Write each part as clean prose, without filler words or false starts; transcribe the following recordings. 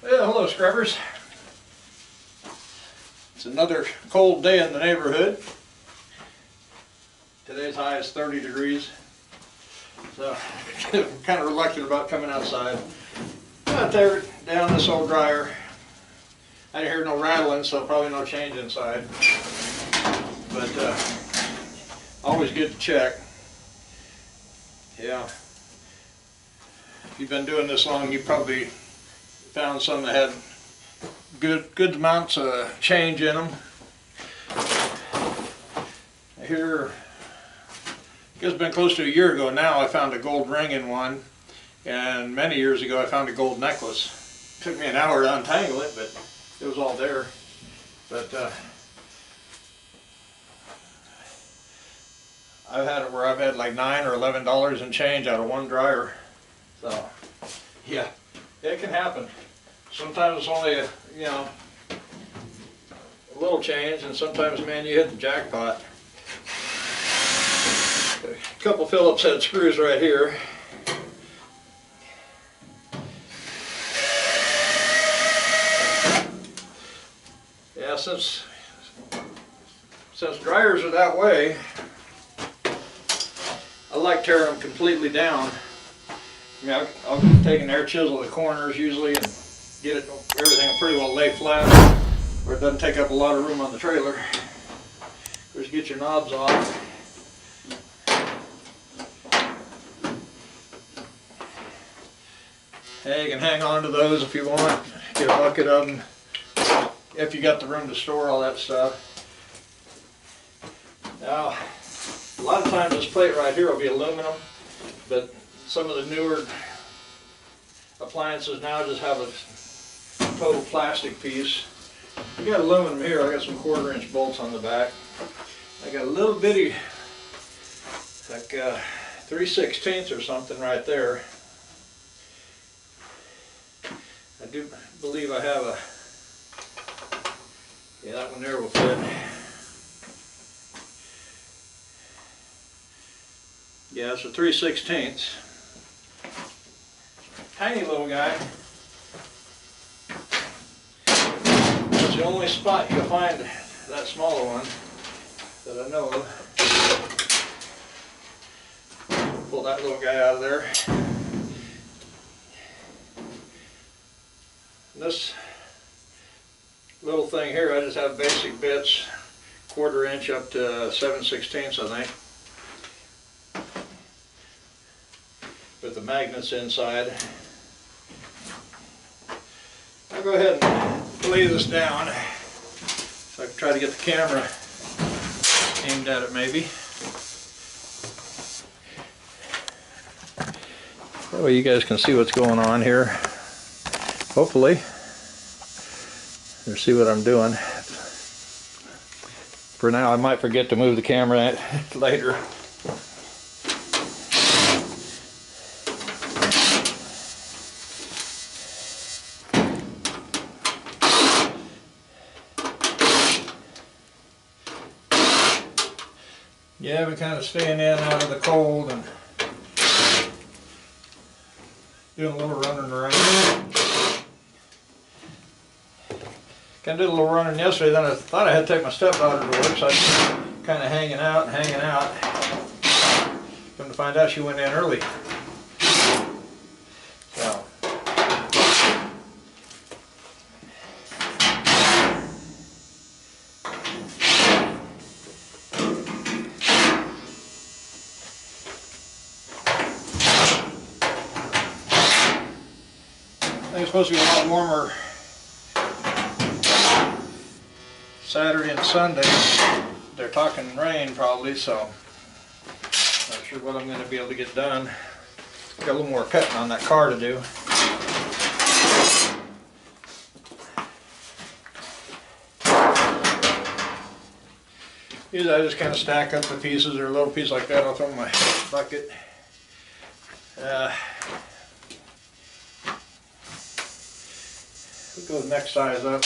Yeah, hello scrubbers. It's another cold day in the neighborhood. Today's high is 30 degrees. So I'm kind of reluctant about coming outside. Got there down this old dryer. I didn't hear no rattling, so probably no change inside. But always good to check. Yeah. If you've been doing this long, you probably found some that had good amounts of change in them. Here, I guess it's been close to a year ago now, I found a gold ring in one, and many years ago I found a gold necklace. It took me an hour to untangle it, but it was all there. But I've had it where I've had like $9 or $11 in change out of one dryer. So yeah, it can happen. Sometimes it's only a little change, and sometimes, man, you hit the jackpot. A couple Phillips head screws right here. Yeah, since dryers are that way, I like tearing them completely down. I mean, I'll take an air chisel the corners usually and get everything pretty well lay flat, where it doesn't take up a lot of room on the trailer. Of course, get your knobs off. Hey, you can hang on to those if you want. Get a bucket of them if you got the room to store all that stuff. Now, a lot of times this plate right here will be aluminum, but some of the newer appliances now just have a total plastic piece. I got aluminum here. I got some 1/4" bolts on the back. I got a little bitty, like 3/16 or something right there. I do believe I have yeah, that one there will fit. Yeah, it's a 3/16. Tiny little guy. That's the only spot you'll find that smaller one that I know of. Pull that little guy out of there. This little thing here, I just have basic bits, 1/4" up to 7/16, I think, with the magnets inside. I'll go ahead and lay this down so I can try to get the camera aimed at it maybe. That way you guys can see what's going on here. Hopefully, or see what I'm doing. For now, I might forget to move the camera later. Yeah, we're kind of staying in out of the cold and doing a little running around. I did a little running yesterday, then I thought I had to take my stepdaughter to work, so I was kind of hanging out. Come to find out she went in early. So. I think it's supposed to be a lot warmer Saturday and Sunday. They're talking rain probably, so not sure what I'm going to be able to get done. Got a little more cutting on that car to do. Usually I just kind of stack up the pieces, or a little piece like that, I'll throw in my bucket. We'll go the next size up.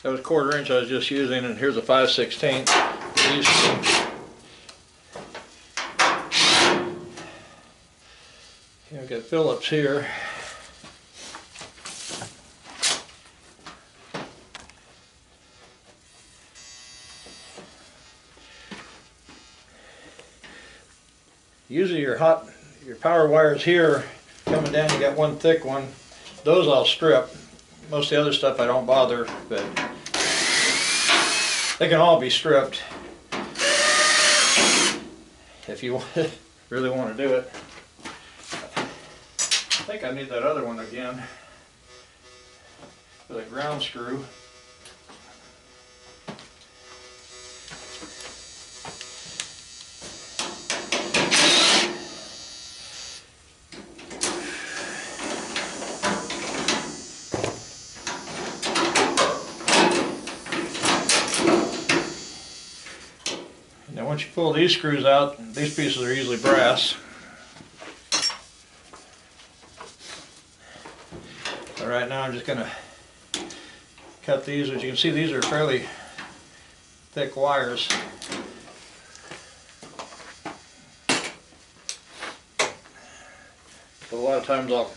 That was 1/4" I was just using, and here's a 5/16. I've got Phillips here. Usually your power wires here coming down, you got one thick one. Those I'll strip. Most of the other stuff I don't bother, but they can all be stripped if you really want to do it. I think I need that other one again for the ground screw. Now once you pull these screws out, these pieces are usually brass. So right now I'm just going to cut these. As you can see, these are fairly thick wires. So a lot of times I'll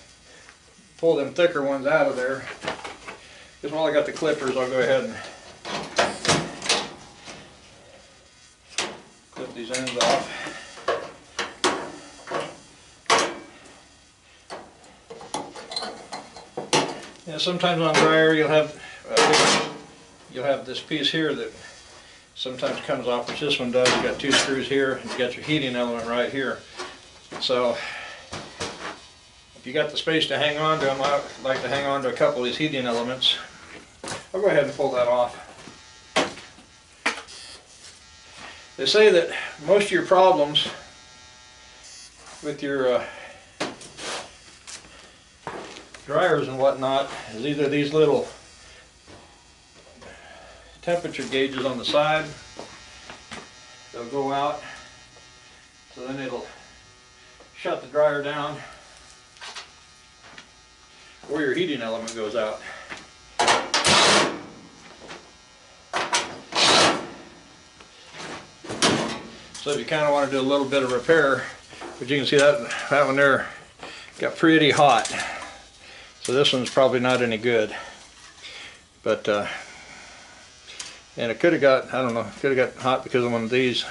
pull them thicker ones out of there. Because while I got the clippers, I'll go ahead and clip these ends off. Yeah, sometimes on dryer you'll have this piece here that sometimes comes off, which this one does. You've got two screws here, and you've got your heating element right here. So if you got the space to hang on to them, I like to hang on to a couple of these heating elements. I'll go ahead and pull that off. They say that most of your problems with your dryers and whatnot is either these little temperature gauges on the side. They'll go out, so then it'll shut the dryer down, or your heating element goes out. So if you kind of want to do a little bit of repair, but you can see that one there got pretty hot. So this one's probably not any good. But and it could have got, I don't know, could have got hot because of one of these.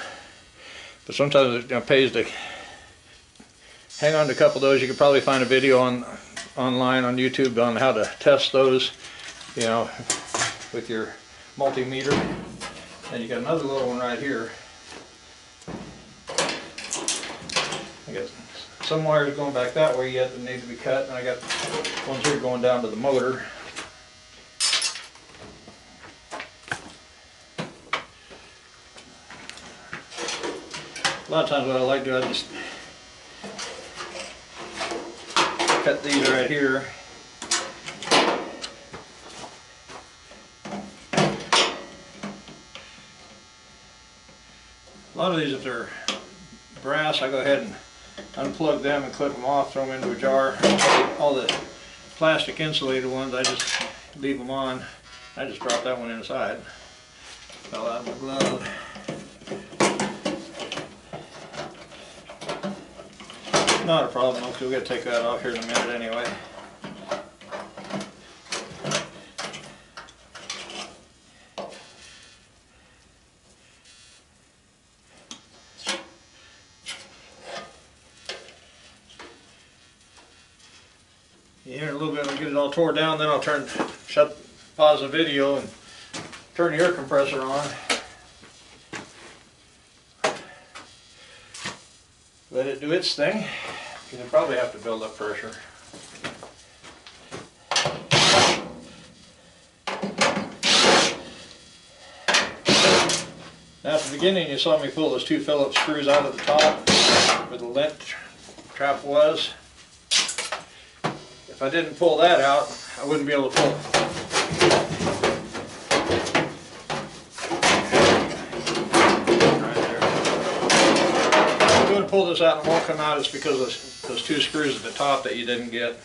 But sometimes it pays to hang on to a couple of those. You could probably find a video online on YouTube on how to test those, you know, with your multimeter. And you got another little one right here. I got some wires going back that way yet that need to be cut, and I got ones here going down to the motor. A lot of times what I like to do, I just cut these right here. A lot of these, if they're brass, I go ahead and unplug them and clip them off, throw them into a jar. All the plastic insulated ones, I just leave them on. I just drop that one inside. Fell out of my glove. Not a problem, we're going to take that off here in a minute anyway. Here in a little bit, I'll get it all tore down, then I'll pause the video and turn the air compressor on. Let it do its thing. You'll probably have to build up pressure. Now at the beginning you saw me pull those two Phillips screws out of the top where the lint trap was. If I didn't pull that out, I wouldn't be able to pull it. Right there. If I'm going to pull this out and it won't come out, it's because of those two screws at the top that you didn't get.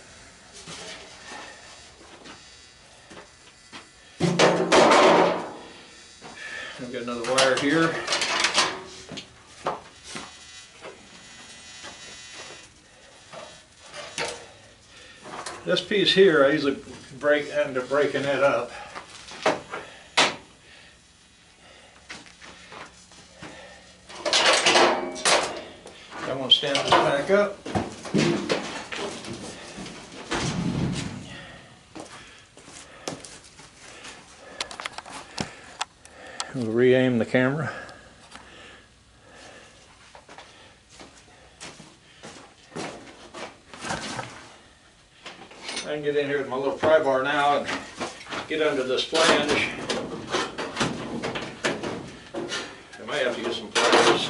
I've got another wire here. This piece here, I usually end up breaking it up. I'm going to stand this back up. We'll re-aim the camera. I can get in here with my little pry bar now and get under this flange. I might have to use some pliers.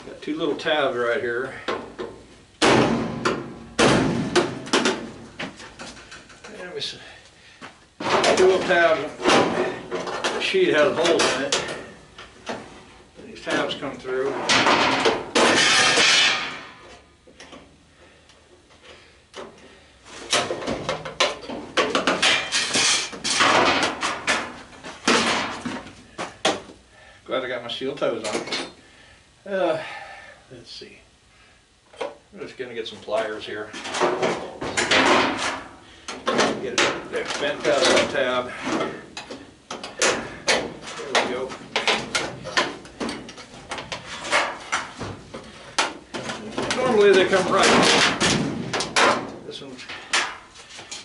Got two little tabs right here. Let me see. Two little tabs. The sheet has holes in it. These tabs come through. Glad I got my steel toes on. Let's see. I'm just gonna get some pliers here. Get it bent out of that tab. There we go. Normally they come right. This one's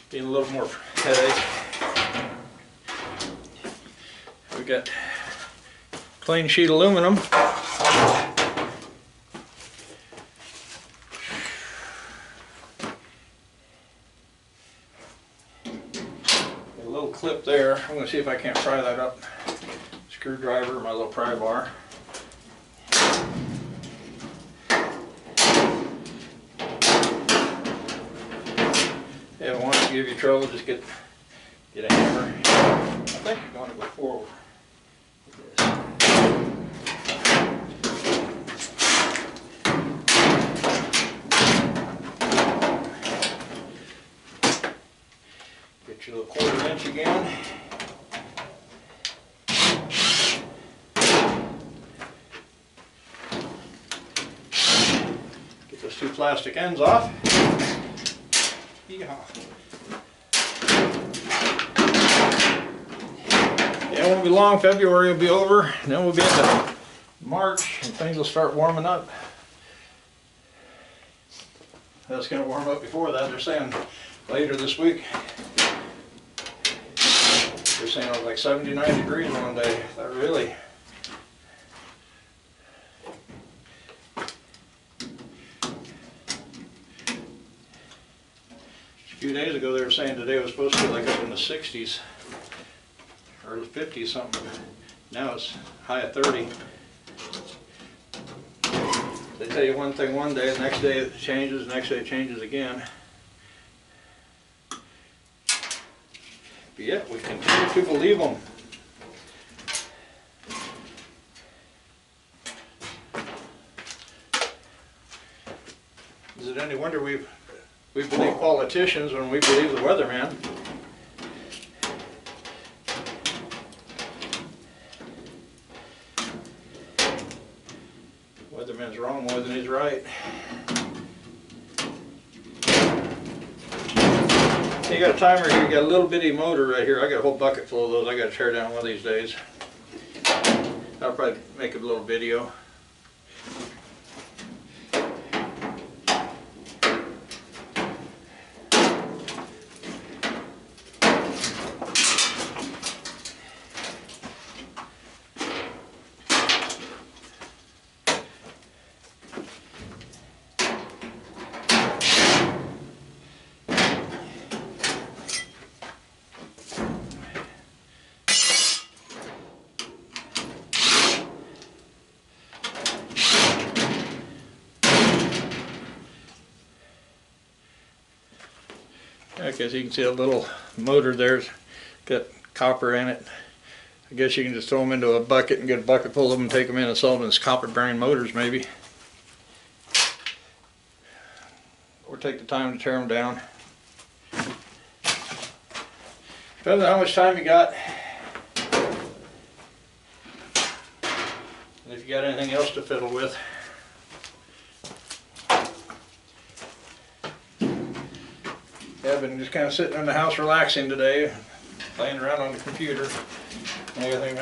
being a little more headache. We got clean sheet aluminum. A little clip there. I'm going to see if I can't pry that up. Screwdriver, my little pry bar. Yeah, if it wants to give you trouble, just get a hammer. I think you're going to go forward with this. Get your little 1/4 inch again. Get those two plastic ends off. Yeehaw. Yeah, it won't be long. February will be over, and then we'll be into March, and things will start warming up. That's going to warm up before that. They're saying later this week. They're saying it was like 79 degrees one day. That really. A few days ago they were saying today was supposed to be like up in the 60s or 50s something. Now it's high at 30. They tell you one thing one day, the next day it changes, the next day it changes again. But yet we continue to believe them. Is it any wonder we believe politicians when we believe the weatherman? Weatherman's wrong more than he's right. You got a timer here, you got a little bitty motor right here. I got a whole bucket full of those. I got to tear down one of these days. I'll probably make a little video. Okay, so you can see a little motor there's got copper in it. I guess you can just throw them into a bucket and get a bucket full of them and take them in and sell them as copper bearing motors maybe. Or take the time to tear them down. Depends on how much time you got. you got anything else to fiddle with. Yeah, I've been just kind of sitting in the house relaxing today, playing around on the computer and everything.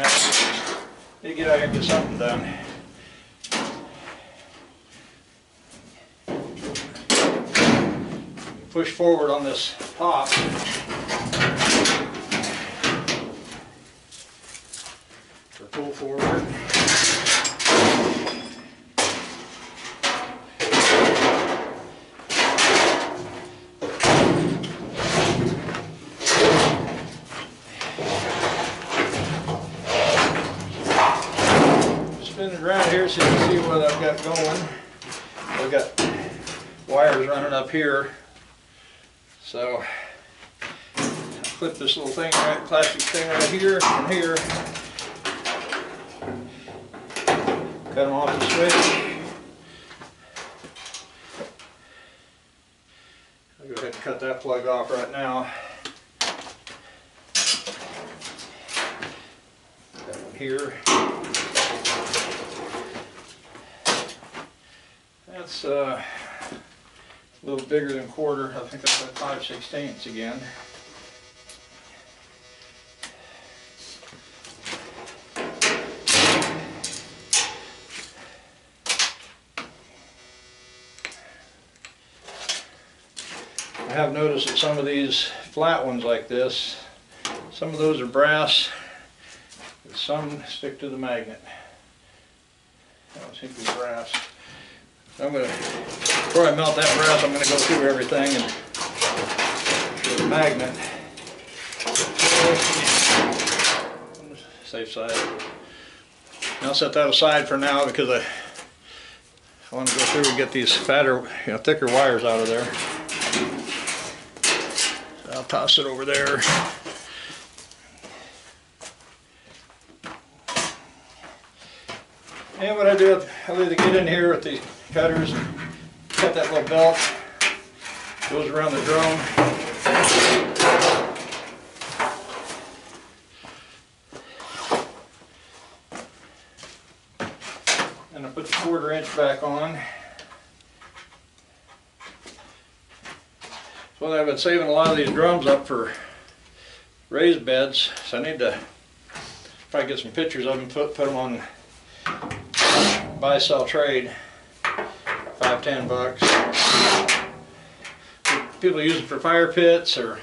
Need to get out here and get something done. Push forward on this top. Or pull forward. Spin it around here so you can see what I've got going. I've got wires running up here. So I'll clip this little thing, right, plastic thing right here and here. Cut them off the switch. I'll go ahead and cut that plug off right now. That one here. That's a little bigger than quarter. I think that's like 5/16 again. I have noticed that some of these flat ones like this, some of those are brass, but some stick to the magnet. That one seems to be brass. I'm going to, before I melt that brass, I'm going to go through everything and with a magnet. On the safe side. I'll set that aside for now because I want to go through and get these fatter, thicker wires out of there. So I'll toss it over there. And what I do, I'll either get in here with the cutters and cut that little belt, goes around the drum. And I put the 1/4 inch back on. So I've been saving a lot of these drums up for raised beds, so I need to probably get some pictures of them, put them on buy, sell, trade, $5, $10. People use it for fire pits or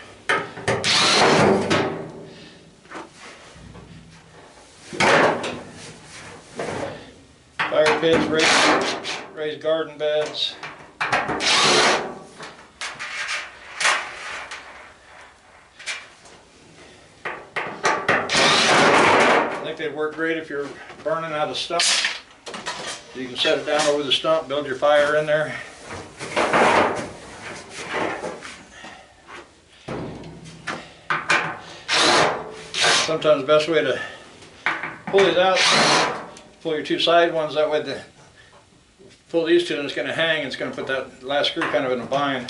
raised garden beds. I think they'd work great if you're burning out a stump. You can set it down over the stump, build your fire in there. Sometimes the best way to pull these out, pull your 2 side ones, that way pull these 2 and it's going to hang, it's going to put that last screw kind of in a bind.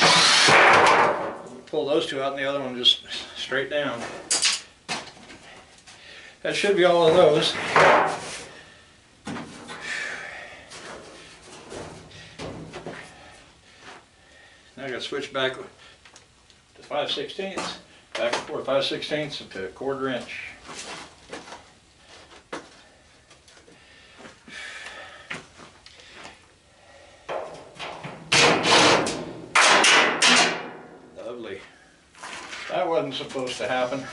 Pull those 2 out and the other one just straight down. That should be all of those. Now I got to switch back to 5/16, back and forth, 5/16 to 1/4 inch. Lovely. That wasn't supposed to happen.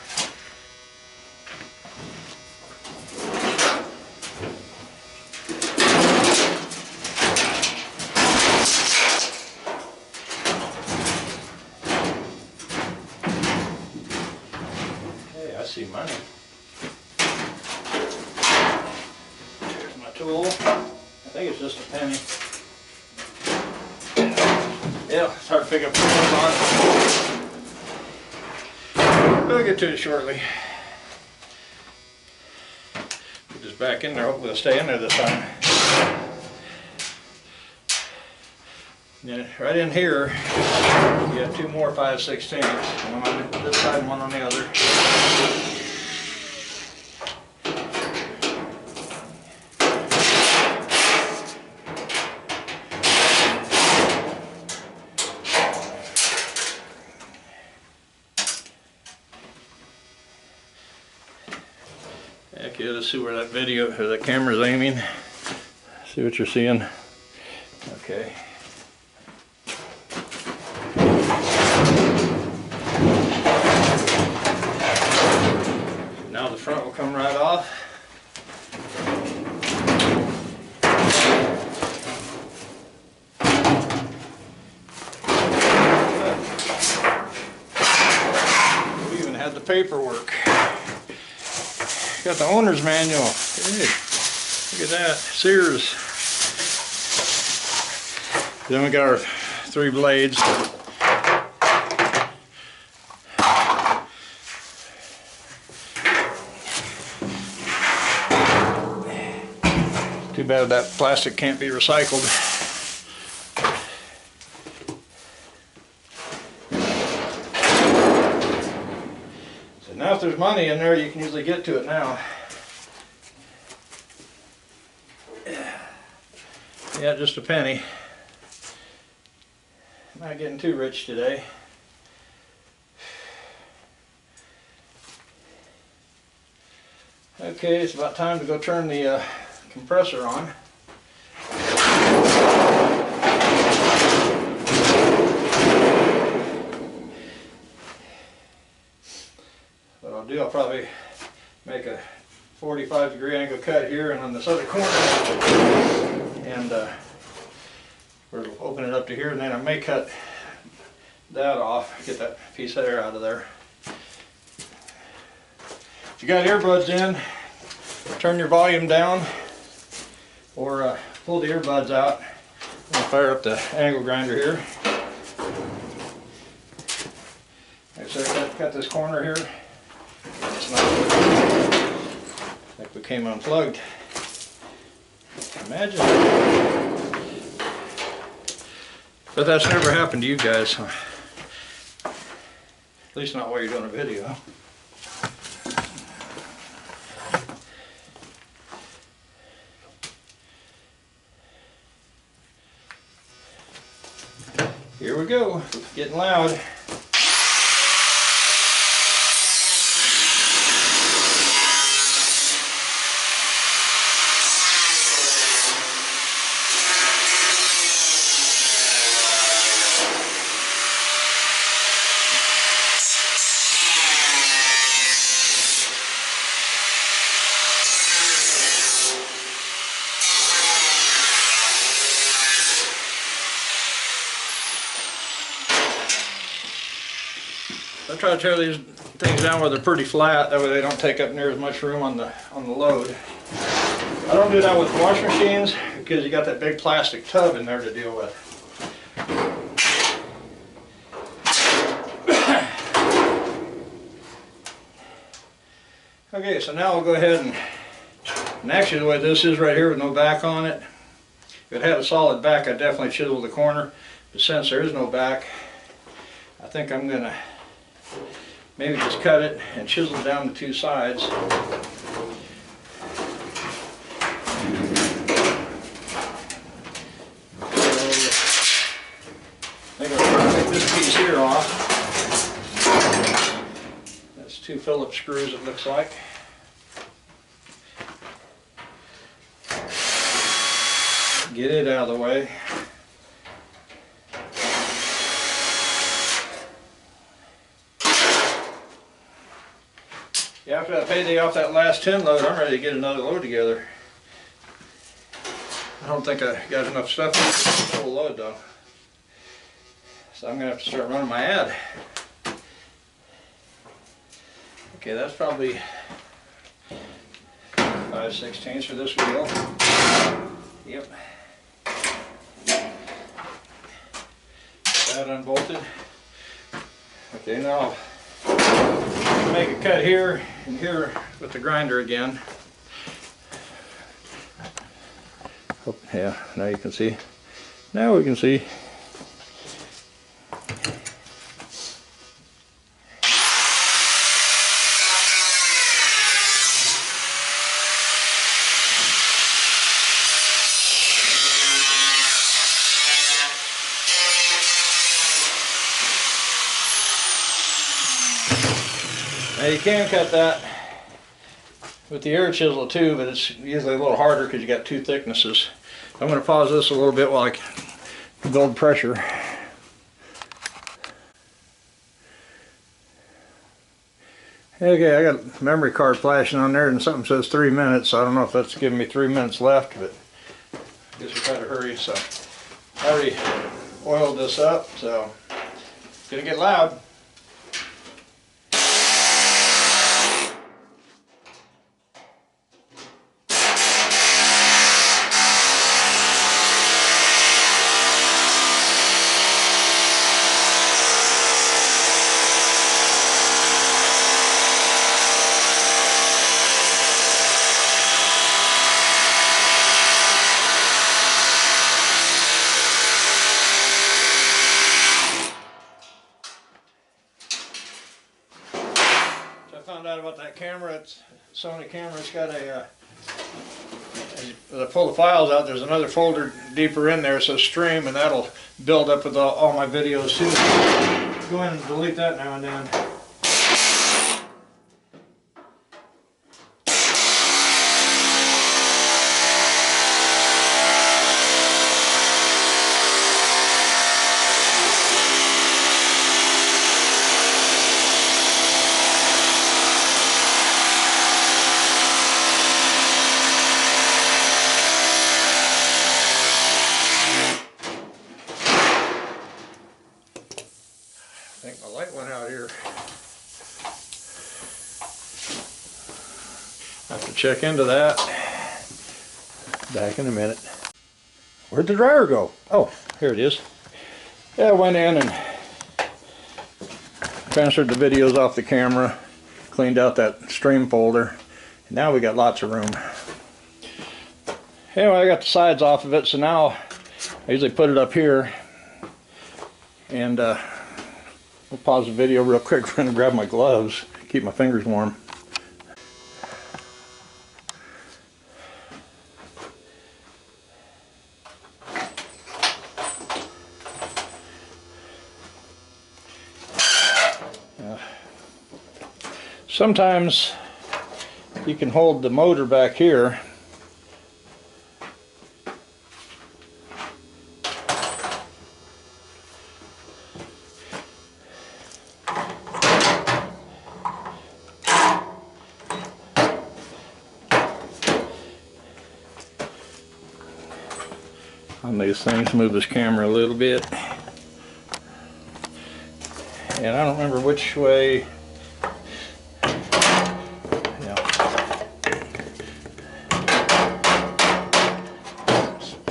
I see money. There's my tool. I think it's just a penny. Yeah, it's hard to pick up the on. We'll get to it shortly. Put this back in there, hopefully it'll stay in there this time. Yeah, right in here, you got 2 more 5/16, one on this side and one on the other. Okay, let's see where that video or that camera's aiming. See what you're seeing. Okay. Now the front will come right off. We even had the paperwork. Got the owner's manual. Hey, look at that. Sears. Then we got our 3 blades. Too bad that plastic can't be recycled. So now if there's money in there, you can usually get to it now. Yeah, just a penny. Not getting too rich today. Okay, it's about time to go turn the compressor on. What I'll do, I'll probably make a 45-degree angle cut here and on this other corner, and we'll open it up to here, and then I may cut that off, get that piece of air out of there. If you got earbuds in, turn your volume down or pull the earbuds out. I'll fire up the angle grinder here. Like I said, cut this corner here. It's not good. Like we came unplugged. Imagine. But that's never happened to you guys. At least not while you're doing a video. Here we go, getting loud. I try to tear these things down where they're pretty flat, that way they don't take up near as much room on the load. I don't do that with wash machines because you got that big plastic tub in there to deal with. Okay, so now we'll go ahead and actually the way this is right here with no back on it, if it had a solid back I'd definitely chisel the corner, but since there is no back, I think I'm going to maybe just cut it and chisel down the 2 sides. I think I'm going to take this piece here off. That's 2 Phillips screws it looks like. Get it out of the way. Yeah, after that payday off that last 10 load, I'm ready to get another load together. I don't think I got enough stuff in the whole load though. So I'm going to have to start running my ad. Okay, that's probably 5/16 for this wheel. Yep. That unbolted. Okay, now I'll make a cut here and here with the grinder again. Oh, yeah, now you can see. Now we can see. Now you can cut that with the air chisel too, but it's usually a little harder because you got two thicknesses. I'm going to pause this a little bit while I build pressure. Okay, I got a memory card flashing on there and something says 3 minutes, so I don't know if that's giving me 3 minutes left, but I guess we try to hurry. So I already oiled this up, so it's gonna get loud. Found out about that camera. It's a Sony camera. It's got a as I pull the files out, there's another folder deeper in there, so stream, and that'll build up with all my videos too. Go in and delete that now and then. I think my light went out here. Have to check into that. Back in a minute. Where'd the dryer go? Oh, here it is. Yeah, I went in and transferred the videos off the camera, cleaned out that stream folder, and now we got lots of room. Anyway, I got the sides off of it, so now I usually put it up here, and I'll pause the video real quick. I'm going to grab my gloves, keep my fingers warm. Sometimes you can hold the motor back here. On these things, move this camera a little bit, and I don't remember which way.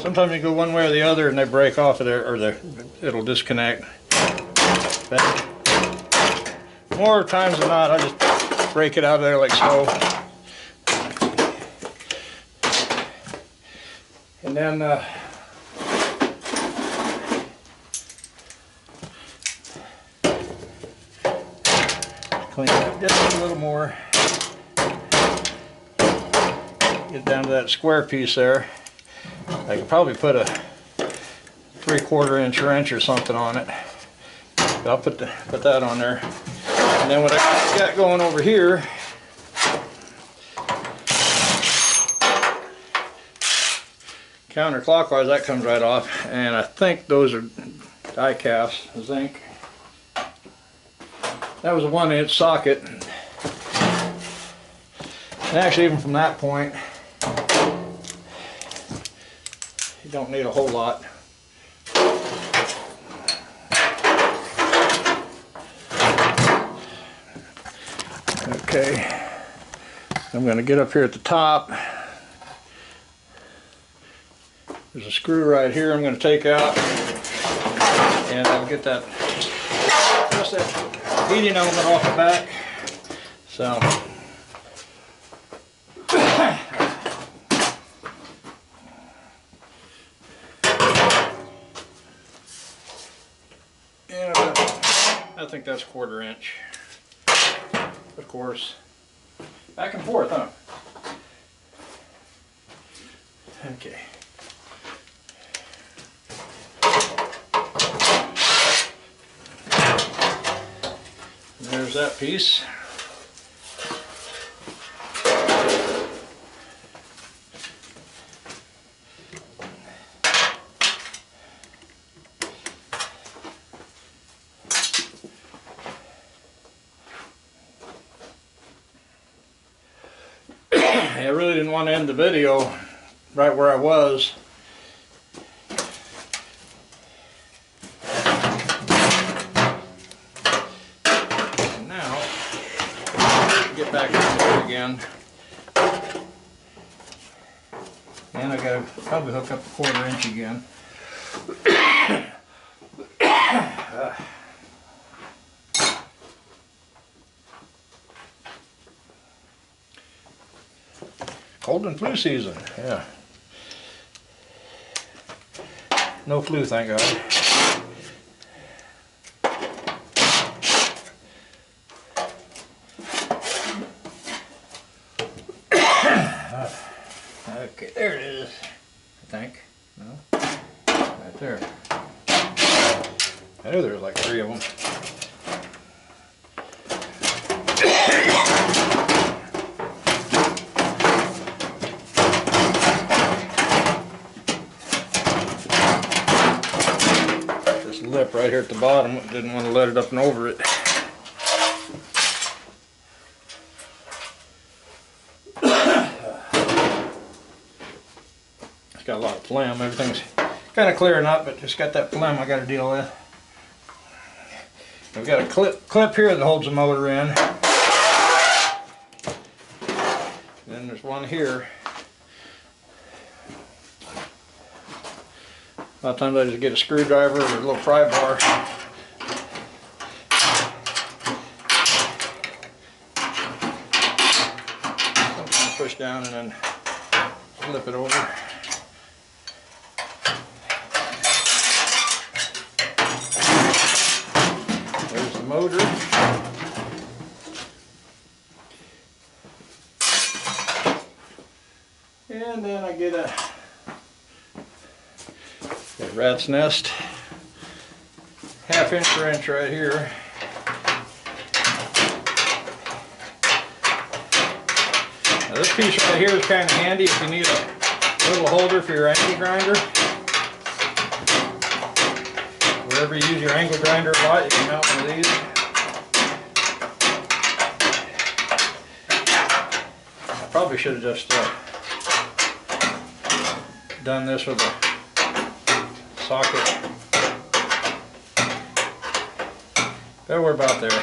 Sometimes you go one way or the other and they break off of there, or it'll disconnect. But more times than not, I just break it out of there like so. And then clean it up just a little more. Get down to that square piece there. I could probably put a 3/4 inch wrench or something on it. But I'll put that on there. And then what I got going over here, counterclockwise, that comes right off. And I think those are die casts, zinc. That was a 1-inch socket. And actually, even from that point, you don't need a whole lot. Okay, I'm going to get up here at the top. There's a screw right here I'm going to take out, and I'll get that, just that heating element off the back. So I think that's 1/4 inch. Of course. Back and forth, huh? Okay. There's that piece. I really didn't want to end the video right where I was. And now, get back in there again. And I gotta probably hook up a 1/4 inch again. Cold and flu season, yeah. No flu, thank God. Okay, there it is, I think. No? Right there. I knew there was like 3 of them. This lip right here at the bottom, didn't want to let it up and over it. It's got a lot of phlegm. Everything's kind of clearing up, but just got that phlegm I got to deal with. I've got a clip here that holds the motor in. Then there's one here. A lot of times I just get a screwdriver or a little pry bar. Sometimes push down and then flip it over. There's the motor. And then I get a rat's nest, 1/2 inch per inch right here. Now this piece right here is kind of handy if you need a little holder for your angle grinder. Wherever you use your angle grinder a lot, you can mount one of these. I probably should have just done this with a socket. But we're about there.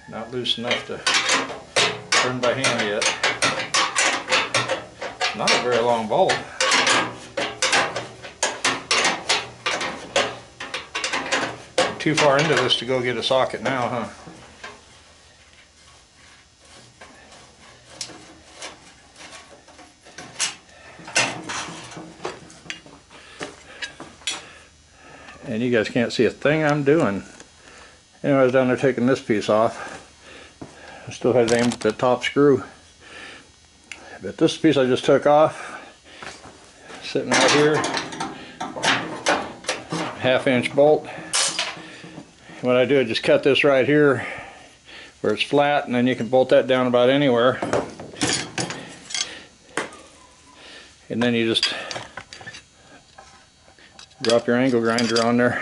Not loose enough to turn by hand yet. Not a very long bolt. Too far into this to go get a socket now, huh? And you guys can't see a thing I'm doing. Anyway, I was down there taking this piece off. I still had it aimed at the top screw. But this piece I just took off, sitting right here, 1/2 inch bolt. What I do is just cut this right here where it's flat, and then you can bolt that down about anywhere. And then you just drop your angle grinder on there,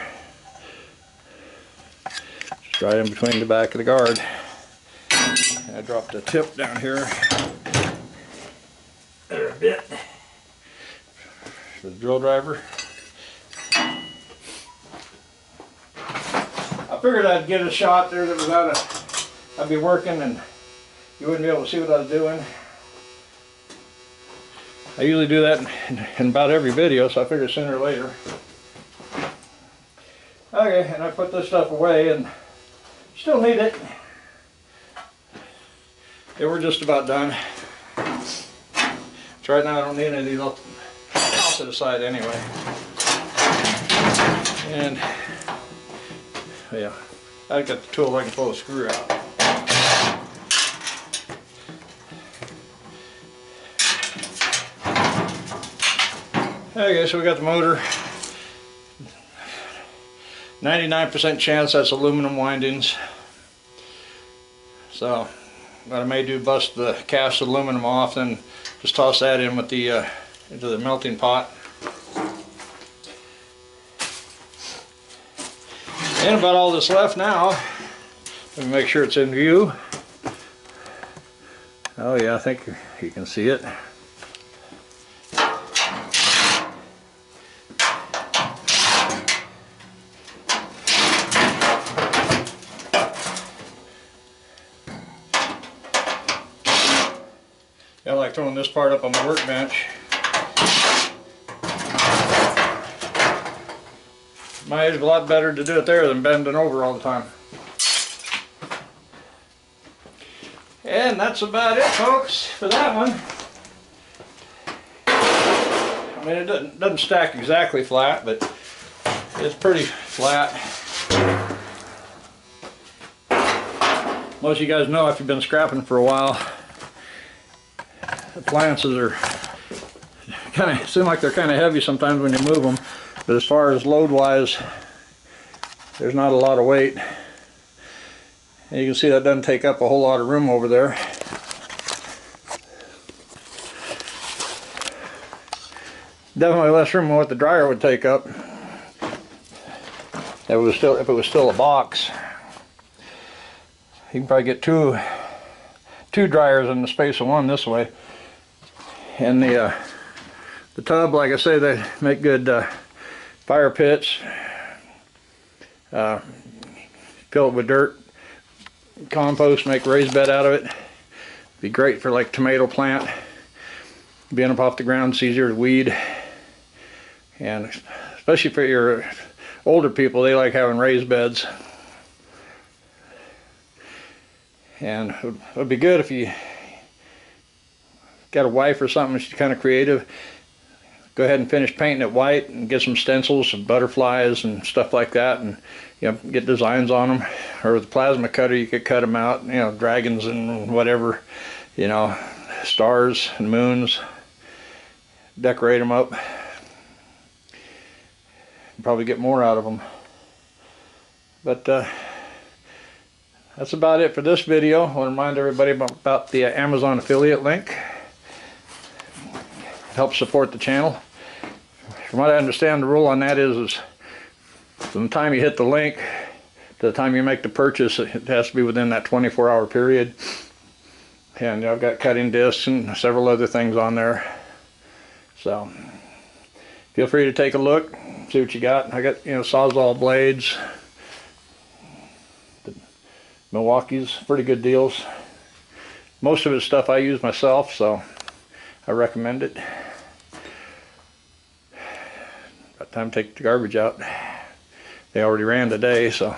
just right in between the back of the guard. And I dropped the tip down here there a bit for the drill driver. I figured I'd get a shot there that was I'd be working and you wouldn't be able to see what I was doing. I usually do that in about every video, so I figured sooner or later. Okay, and I put this stuff away and still need it. Yeah, we're just about done. So right now I don't need any of these. I'll toss it aside anyway. And yeah, I've got the tool I can pull the screw out. Okay, so we got the motor. 99% chance that's aluminum windings. So what I may do, bust the cast aluminum off and just toss that in with the into the melting pot. And about all that's left now. Let me make sure it's in view. Oh yeah, I think you can see it. I like throwing this part up on the workbench. It's a lot better to do it there than bending over all the time. And that's about it, folks, for that one. I mean, it doesn't stack exactly flat, but it's pretty flat. Most of you guys know, if you've been scrapping for a while, appliances are seem like they're kind of heavy sometimes when you move them, but as far as load wise, there's not a lot of weight. And you can see that doesn't take up a whole lot of room over there. Definitely less room than what the dryer would take up if it was still a box. You can probably get two dryers in the space of one this way. And the tub, like I say, they make good fire pits. Fill it with dirt, compost, make a raised bed out of it. Be great for like tomato plant. Being up off the ground, it's easier to weed. And especially for your older people, they like having raised beds. And it would be good if you got a wife or something she's kind of creative. Go ahead and finish painting it white and get some stencils, some butterflies and stuff like that, and get designs on them. Or with a plasma cutter, you could cut them out. Dragons and whatever, stars and moons. Decorate them up. Probably get more out of them. But that's about it for this video. I want to remind everybody about the Amazon affiliate link. It helps support the channel. From what I understand, the rule on that is from the time you hit the link to the time you make the purchase, it has to be within that 24-hour period. And I've got cutting discs and several other things on there. So feel free to take a look, see what you got. I got Sawzall blades. The Milwaukee's pretty good deals. Most of it's stuff I use myself, so I recommend it. About time to take the garbage out. They already ran today, so.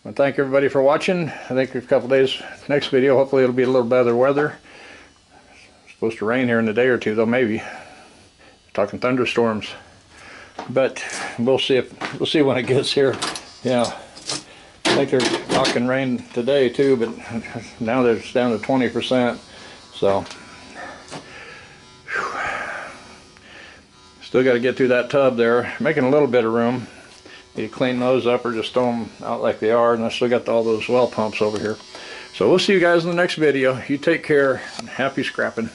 Well, thank everybody for watching. I think a couple days, next video, hopefully it'll be a little better weather. It's supposed to rain here in a day or two, though, maybe. Talking thunderstorms. But we'll see when it gets here. I think they're talking rain today too, but now it's down to 20%. So still got to get through that tub there. Making a little bit of room. You clean those up or just throw them out like they are, and I still got all those well pumps over here. So we'll see you guys in the next video. You take care and happy scrapping.